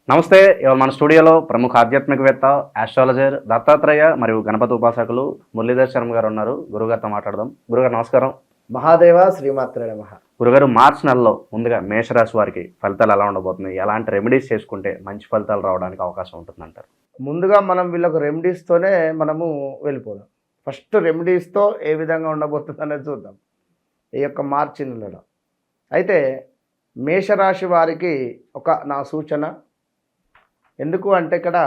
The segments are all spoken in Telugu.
నమస్తే. ఇవాళ మన స్టూడియోలో ప్రముఖ ఆధ్యాత్మికవేత్త, ఆస్ట్రాలజర్ దత్తాత్రేయ మరియు గణపతి ఉపాసకులు మురళీధర్ శర్మ గారు ఉన్నారు. గురుగారితో మాట్లాడదాం. గురుగారు నమస్కారం. మహాదేవ శ్రీమాత్రే నమః. గురుగారు, మార్చి నెలలో ముందుగా మేషరాశి వారికి ఫలితాలు ఎలా ఉండబోతున్నాయి? ఎలాంటి రెమెడీస్ చేసుకుంటే మంచి ఫలితాలు రావడానికి అవకాశం ఉంటుందంటారు? ముందుగా మనం వీళ్ళకు రెమెడీస్తోనే మనము వెళ్ళిపోదాం. ఫస్ట్ రెమెడీస్తో ఏ విధంగా ఉండబోతుంది అనేది చూద్దాం ఈ యొక్క మార్చి నెలలో. అయితే మేషరాశి వారికి నా సూచన. ఎందుకు అంటే ఇక్కడ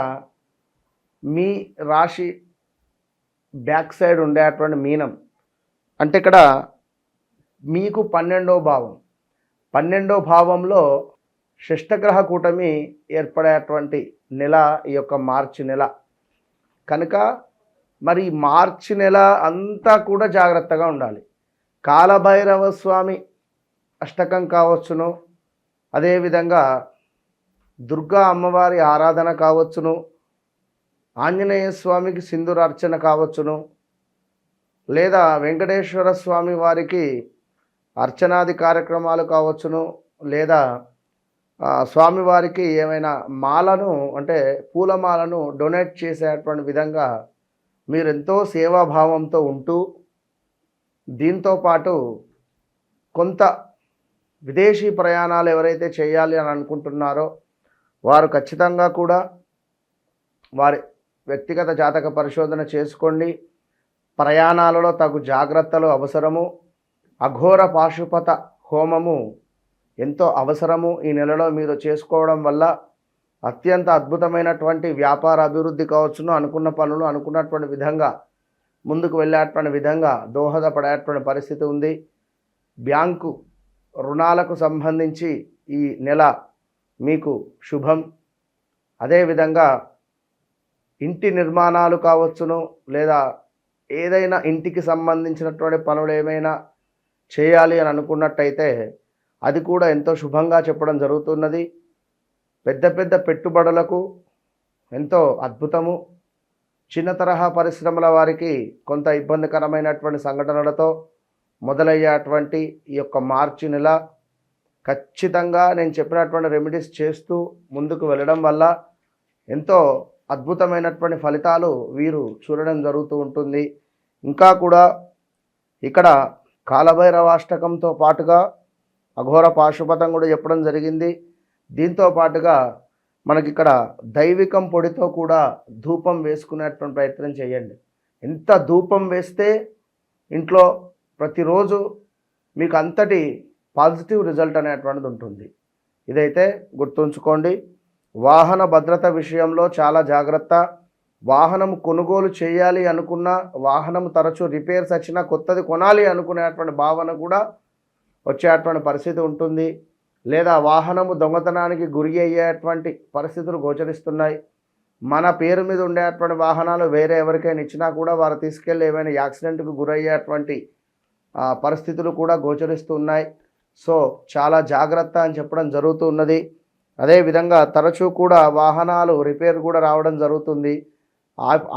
మీ రాశి బ్యాక్ సైడ్ ఉండేటువంటి మీనం అంటే ఇక్కడ మీకు 12వ భావం, 12వ భావంలో షష్టగ్రహ కూటమి ఏర్పడేటువంటి నెల ఈ యొక్క మార్చి నెల. కనుక మరి మార్చి నెల అంతా కూడా జాగ్రత్తగా ఉండాలి. కాలభైరవ స్వామి అష్టకం కావచ్చును, అదేవిధంగా దుర్గా అమ్మవారి ఆరాధన కావచ్చును, ఆంజనేయ స్వామికి సింధూర అర్చన కావచ్చును, లేదా వెంకటేశ్వర స్వామి వారికి అర్చనాది కార్యక్రమాలు కావచ్చును, లేదా స్వామివారికి ఏమైనా మాలను అంటే పూలమాలను డొనేట్ చేసేటువంటి విధంగా మీరు ఎంతో సేవాభావంతో ఉంటూ, దీంతోపాటు కొంత విదేశీ ప్రయాణాలు ఎవరైతే చేయాలి అని అనుకుంటున్నారో వారు ఖచ్చితంగా కూడా వారి వ్యక్తిగత జాతక పరిశోధన చేసుకోండి. ప్రయాణాలలో తగు జాగ్రత్తలు అవసరము. అఘోర పాశుపత హోమము ఎంతో అవసరము. ఈ నెలలో మీరు చేసుకోవడం వల్ల అత్యంత అద్భుతమైనటువంటి వ్యాపార అభివృద్ధి కావచ్చును, అనుకున్న పనులు అనుకున్నటువంటి విధంగా ముందుకు వెళ్ళేటువంటి విధంగా దోహదపడేటువంటి పరిస్థితి ఉంది. బ్యాంకు రుణాలకు సంబంధించి ఈ నెల మీకు శుభం. అదేవిధంగా ఇంటి నిర్మాణాలు కావచ్చును, లేదా ఏదైనా ఇంటికి సంబంధించినటువంటి పనులు ఏమైనా చేయాలి అని అనుకున్నట్టయితే అది కూడా ఎంతో శుభంగా చెప్పడం జరుగుతున్నది. పెద్ద పెద్ద పెట్టుబడులకు ఎంతో అద్భుతము. చిన్న తరహా పరిశ్రమల వారికి కొంత ఇబ్బందికరమైనటువంటి సంఘటనలతో మొదలయ్యేటువంటి ఈ యొక్క మార్చి నెల ఖచ్చితంగా నేను చెప్పినటువంటి రెమెడీస్ చేస్తూ ముందుకు వెళ్ళడం వల్ల ఎంతో అద్భుతమైనటువంటి ఫలితాలు వీరు చూడడం జరుగుతూ ఉంటుంది. ఇంకా కూడా ఇక్కడ కాలభైరవాష్టకంతో పాటుగా అఘోర పాశుపతం కూడా చెప్పడం జరిగింది. దీంతో పాటుగా మనకిక్కడ దైవికం పొడితో కూడా ధూపం వేసుకునేటువంటి ప్రయత్నం చేయండి. ఎంత ధూపం వేస్తే ఇంట్లో ప్రతిరోజు మీకు అంతటి పాజిటివ్ రిజల్ట్ అనేటువంటిది ఉంటుంది. ఇదైతే గుర్తుంచుకోండి. వాహన భద్రత విషయంలో చాలా జాగ్రత్త. వాహనం కొనుగోలు చేయాలి అనుకున్న, వాహనం తరచూ రిపేర్స్ వచ్చినా కొత్తది కొనాలి అనుకునేటువంటి భావన కూడా వచ్చేటువంటి పరిస్థితి ఉంటుంది. లేదా వాహనము దొంగతనానికి గురి అయ్యేటువంటి పరిస్థితులు గోచరిస్తున్నాయి. మన పేరు మీద ఉండేటువంటి వాహనాలు వేరే ఎవరికైనా ఇచ్చినా కూడా వారు తీసుకెళ్ళి ఏమైనా యాక్సిడెంట్కు గురయ్యేటువంటి పరిస్థితులు కూడా గోచరిస్తున్నాయి. సో చాలా జాగ్రత్త అని చెప్పడం జరుగుతూ ఉన్నది. అదేవిధంగా తరచూ కూడా వాహనాలు రిపేర్ కూడా రావడం జరుగుతుంది.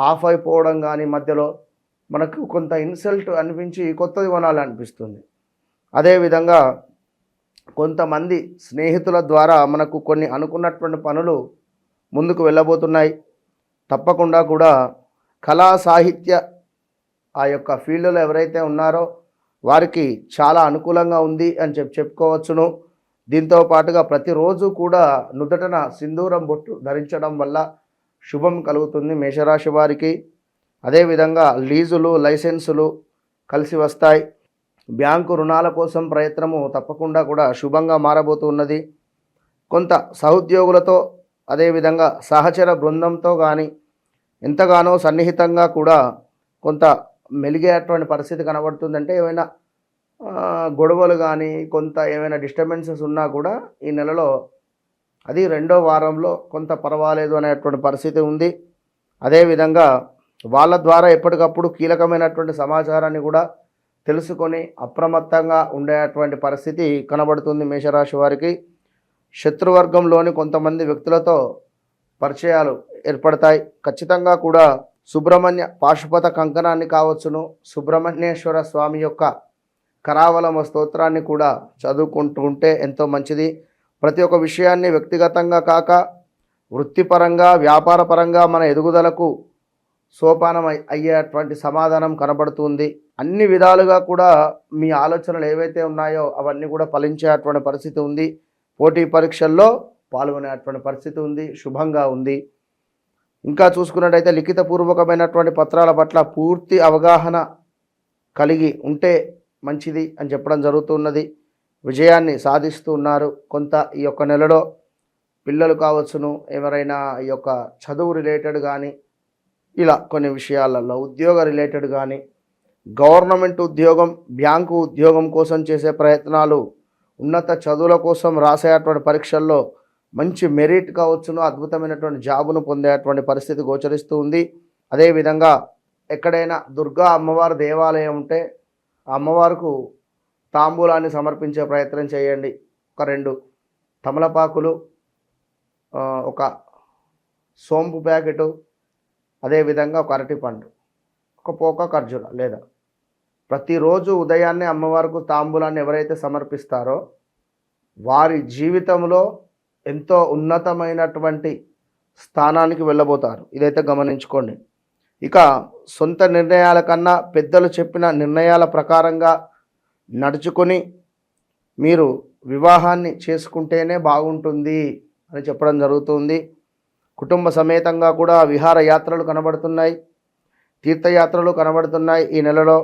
ఆఫ్ అయిపోవడం కానీ మధ్యలో మనకు కొంత ఇన్సల్ట్ అనిపించి కొత్తది కొనాలనిపిస్తుంది. అదేవిధంగా కొంతమంది స్నేహితుల ద్వారా మనకు కొన్ని అనుకున్నటువంటి పనులు ముందుకు వెళ్ళబోతున్నాయి. తప్పకుండా కూడా కళా సాహిత్య ఆ యొక్క ఫీల్డ్లో ఎవరైతే ఉన్నారో వారికి చాలా అనుకూలంగా ఉంది అని చెప్పుకోవచ్చును. దీంతో పాటుగా ప్రతిరోజు కూడా నుదుటన సింధూరం బొట్టు ధరించడం వల్ల శుభం కలుగుతుంది మేషరాశి వారికి. అదేవిధంగా లీజులు, లైసెన్సులు కలిసి వస్తాయి. బ్యాంకు రుణాల కోసం ప్రయత్నము తప్పకుండా కూడా శుభంగా మారబోతున్నది. కొంత సహోద్యోగులతో అదేవిధంగా సహచర బృందంతో కానీ ఎంతగానో సన్నిహితంగా కూడా కొంత మెలిగేటువంటి పరిస్థితి కనబడుతుందంటే ఏమైనా గొడవలు కానీ కొంత ఏమైనా డిస్టర్బెన్సెస్ ఉన్నా కూడా ఈ నెలలో అది 2వ వారంలో కొంత పర్వాలేదు అనేటువంటి పరిస్థితి ఉంది. అదేవిధంగా వాళ్ళ ద్వారా ఎప్పటికప్పుడు కీలకమైనటువంటి సమాచారాన్ని కూడా తెలుసుకొని అప్రమత్తంగా ఉండేటువంటి పరిస్థితి కనబడుతుంది మేషరాశి వారికి. శత్రువర్గంలోని కొంతమంది వ్యక్తులతో పరిచయాలు ఏర్పడతాయి. ఖచ్చితంగా కూడా సుబ్రహ్మణ్య పాశుపత కంకణాన్ని కావచ్చును, సుబ్రహ్మణ్యేశ్వర స్వామి యొక్క కరావలమ స్తోత్రాన్ని కూడా చదువుకుంటూ ఉంటే ఎంతో మంచిది. ప్రతి ఒక్క విషయాన్ని వ్యక్తిగతంగా కాక వృత్తిపరంగా వ్యాపారపరంగా మన ఎదుగుదలకు సోపానం అయ్యేటువంటి సమాధానం కనబడుతుంది. అన్ని విధాలుగా కూడా మీ ఆలోచనలు ఏవైతే ఉన్నాయో అవన్నీ కూడా ఫలించేటువంటి పరిస్థితి ఉంది. పోటీ పరీక్షల్లో పాల్గొనేటువంటి పరిస్థితి ఉంది. శుభంగా ఉంది. ఇంకా చూసుకున్నట్టయితే లిఖితపూర్వకమైనటువంటి పత్రాల పట్ల పూర్తి అవగాహన కలిగి ఉంటే మంచిది అని చెప్పడం జరుగుతున్నది. విజయాన్ని సాధిస్తూ ఉన్నారు. కొంత ఈ యొక్క నెలలో పిల్లలు కావచ్చును, ఎవరైనా ఈ యొక్క చదువు రిలేటెడ్ కానీ ఇలా కొన్ని విషయాలలో ఉద్యోగ రిలేటెడ్ కానీ గవర్నమెంట్ ఉద్యోగం, బ్యాంకు ఉద్యోగం కోసం చేసే ప్రయత్నాలు, ఉన్నత చదువుల కోసం రాసేటువంటి పరీక్షల్లో మంచి మెరిట్ కావచ్చును, అద్భుతమైనటువంటి జాబును పొందేటువంటి పరిస్థితి గోచరిస్తూ ఉంది. అదేవిధంగా ఎక్కడైనా దుర్గా అమ్మవారి దేవాలయం ఉంటే ఆ అమ్మవారికి తాంబూలాన్ని సమర్పించే ప్రయత్నం చేయండి. ఒక 2 తమలపాకులు, ఒక సోంపు ప్యాకెటు, అదేవిధంగా ఒక అరటిపండు, ఒక పోక ఖర్జూర లేదా ప్రతిరోజు ఉదయాన్నే అమ్మవారికి తాంబూలాన్ని ఎవరైతే సమర్పిస్తారో వారి జీవితంలో ఎంతో ఉన్నతమైనటువంటి స్థానానికి వెళ్ళబోతారు. ఇదైతే గమనించుకోండి. ఇక సొంత నిర్ణయాల కన్నా పెద్దలు చెప్పిన నిర్ణయాల ప్రకారంగా నడుచుకొని మీరు వివాహాన్ని చేసుకుంటేనే బాగుంటుంది అని చెప్పడం జరుగుతుంది. కుటుంబ సమేతంగా కూడా విహార యాత్రలు కనబడుతున్నాయి, తీర్థయాత్రలు కనబడుతున్నాయి. ఈ నెలలో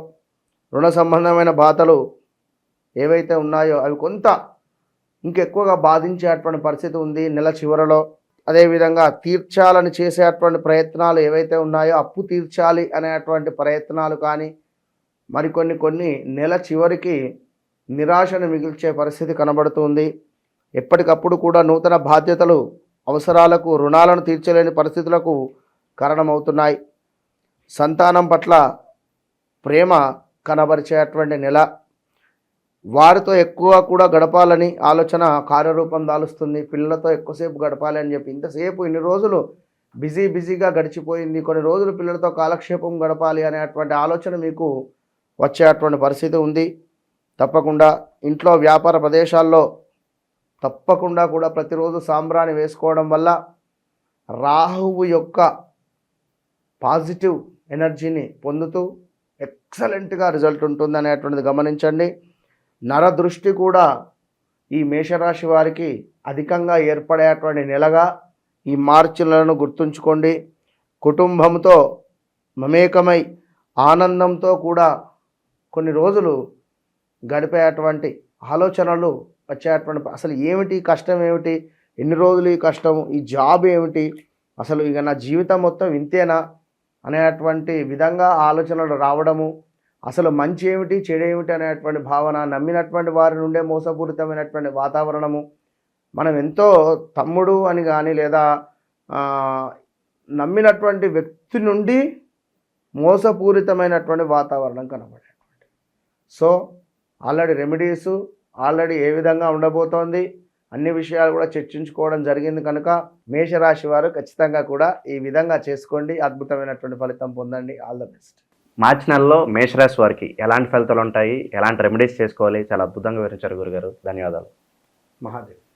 రుణ సంబంధమైన బాధలు ఏవైతే ఉన్నాయో అవి కొంత ఇంకెక్కువగా బాధించేటువంటి పరిస్థితి ఉంది నెల చివరలో. అదేవిధంగా తీర్చాలని చేసేటువంటి ప్రయత్నాలు ఏవైతే ఉన్నాయో, అప్పు తీర్చాలి అనేటువంటి ప్రయత్నాలు కానీ కొన్ని నెల చివరికి నిరాశను మిగిల్చే పరిస్థితి కనబడుతుంది. ఎప్పటికప్పుడు కూడా నూతన బాధ్యతలు, అవసరాలకు, రుణాలను తీర్చలేని పరిస్థితులకు కారణమవుతున్నాయి. సంతానం పట్ల ప్రేమ కనబరిచేటువంటి నెల. వారితో ఎక్కువ కూడా గడపాలని ఆలోచన కార్యరూపం దాలుస్తుంది. పిల్లలతో ఎక్కువసేపు గడపాలి అని చెప్పి ఇన్ని రోజులు బిజీగా గడిచిపోయింది. కొన్ని రోజులు పిల్లలతో కాలక్షేపం గడపాలి అనేటువంటి ఆలోచన మీకు వచ్చేటువంటి పరిస్థితి ఉంది. తప్పకుండా ఇంట్లో వ్యాపార ప్రదేశాల్లో తప్పకుండా కూడా ప్రతిరోజు సాంబ్రాణి వేసుకోవడం వల్ల రాహువు యొక్క పాజిటివ్ ఎనర్జీని పొందుతూ ఎక్సలెంట్గా రిజల్ట్ ఉంటుంది అనేటువంటిది గమనించండి. నరదృష్టి కూడా ఈ మేషరాశి వారికి అధికంగా ఏర్పడేటువంటి నెలగా ఈ మార్చి నెలను గుర్తుంచుకోండి. కుటుంబంతో మమేకమై ఆనందంతో కూడా కొన్ని రోజులు గడిపేటువంటి ఆలోచనలు వచ్చేటువంటి, అసలు ఏమిటి కష్టం, ఏమిటి ఎన్ని రోజులు ఈ కష్టం, ఈ జాబ్ ఏమిటి, అసలు ఇక నా జీవితం మొత్తం ఇంతేనా అనేటువంటి విధంగా ఆలోచనలు రావడము, అసలు మంచి ఏమిటి చెడు ఏమిటి అనేటువంటి భావన, నమ్మినటువంటి వారి నుండే మోసపూరితమైనటువంటి వాతావరణము, మనం ఎంతో తమ్ముడు అని కానీ లేదా నమ్మినటువంటి వ్యక్తి నుండి మోసపూరితమైనటువంటి వాతావరణం కనబడేటువంటి. సో ఆల్రెడీ రెమెడీసు ఆల్రెడీ ఏ విధంగా ఉండబోతోంది అన్ని విషయాలు కూడా చర్చించుకోవడం జరిగింది కనుక మేషరాశి వారు ఖచ్చితంగా కూడా ఈ విధంగా చేసుకోండి. అద్భుతమైనటువంటి ఫలితం పొందండి. All the best. మార్చి నెలలో మేషరాశి వారికి ఎలాంటి ఫలితాలు ఉంటాయి, ఎలాంటి రెమెడీస్ చేసుకోవాలి, చాలా అద్భుతంగా వివరించారు గురుగారు. ధన్యవాదాలు. మహాదేవ్.